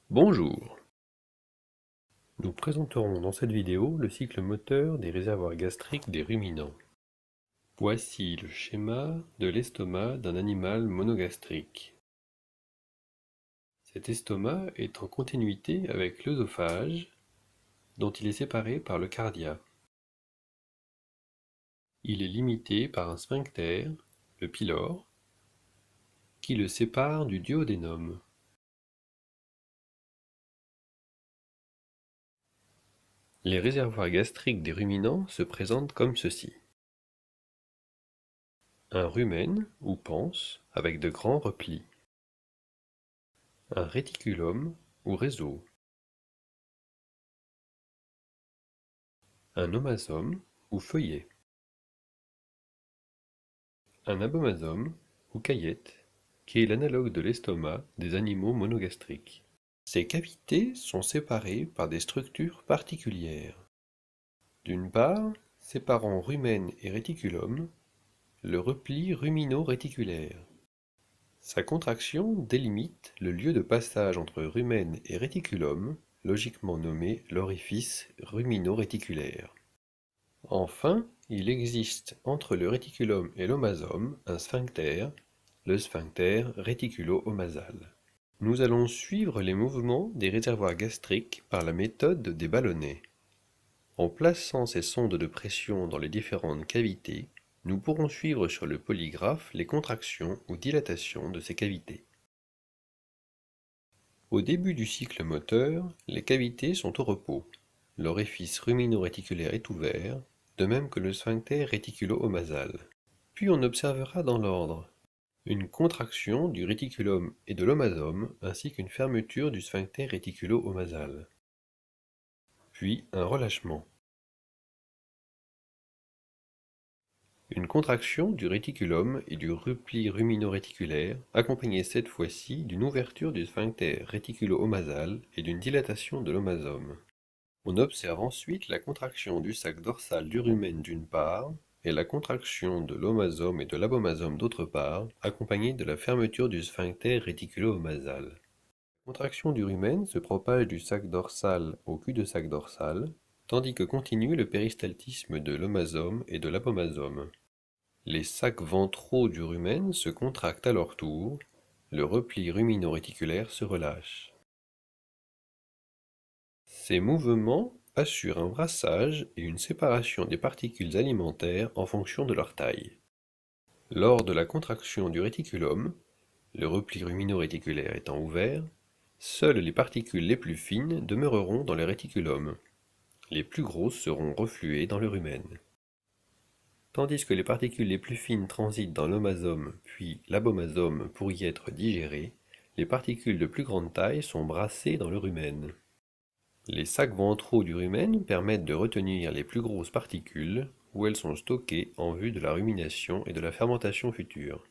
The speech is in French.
Bonjour. Nous présenterons dans cette vidéo le cycle moteur des réservoirs gastriques des ruminants. Voici le schéma de l'estomac d'un animal monogastrique. Cet estomac est en continuité avec l'œsophage, dont il est séparé par le cardia. Il est limité par un sphincter, le pylore, qui le sépare du duodénum. Les réservoirs gastriques des ruminants se présentent comme ceci. Un rumen, ou panse, avec de grands replis. Un réticulum, ou réseau. Un omasome, ou feuillet. Un abomasome, ou caillette, qui est l'analogue de l'estomac des animaux monogastriques. Ces cavités sont séparées par des structures particulières. D'une part, séparant rumen et réticulum, le repli rumino-réticulaire. Sa contraction délimite le lieu de passage entre rumen et réticulum, logiquement nommé l'orifice rumino-réticulaire. Enfin, il existe entre le réticulum et l'omasome un sphincter, le sphincter réticulo-omasal. Nous allons suivre les mouvements des réservoirs gastriques par la méthode des ballonnets. En plaçant ces sondes de pression dans les différentes cavités, nous pourrons suivre sur le polygraphe les contractions ou dilatations de ces cavités. Au début du cycle moteur, les cavités sont au repos. L'orifice rumino-réticulaire est ouvert, de même que le sphincter réticulo-omasal. Puis on observera dans l'ordre une contraction du réticulum et de l'omasome, ainsi qu'une fermeture du sphincter réticulo-omasal. Puis un relâchement. Une contraction du réticulum et du repli rumino-réticulaire, accompagnée cette fois-ci d'une ouverture du sphincter réticulo-omasal et d'une dilatation de l'omasome. On observe ensuite la contraction du sac dorsal du rumen d'une part, et la contraction de l'omasome et de l'abomasome d'autre part, accompagnée de la fermeture du sphincter réticulo-omasal. La contraction du rumen se propage du sac dorsal au cul-de-sac dorsal, tandis que continue le péristaltisme de l'omasome et de l'abomasome. Les sacs ventraux du rumen se contractent à leur tour, le repli rumino-réticulaire se relâche. Ces mouvements assurent un brassage et une séparation des particules alimentaires en fonction de leur taille. Lors de la contraction du réticulum, le repli rumino-réticulaire étant ouvert, seules les particules les plus fines demeureront dans le réticulum. Les plus grosses seront refluées dans le rumen. Tandis que les particules les plus fines transitent dans l'omasome puis l'abomasome pour y être digérées, les particules de plus grande taille sont brassées dans le rumen. Les sacs ventraux du rumen permettent de retenir les plus grosses particules, où elles sont stockées en vue de la rumination et de la fermentation future.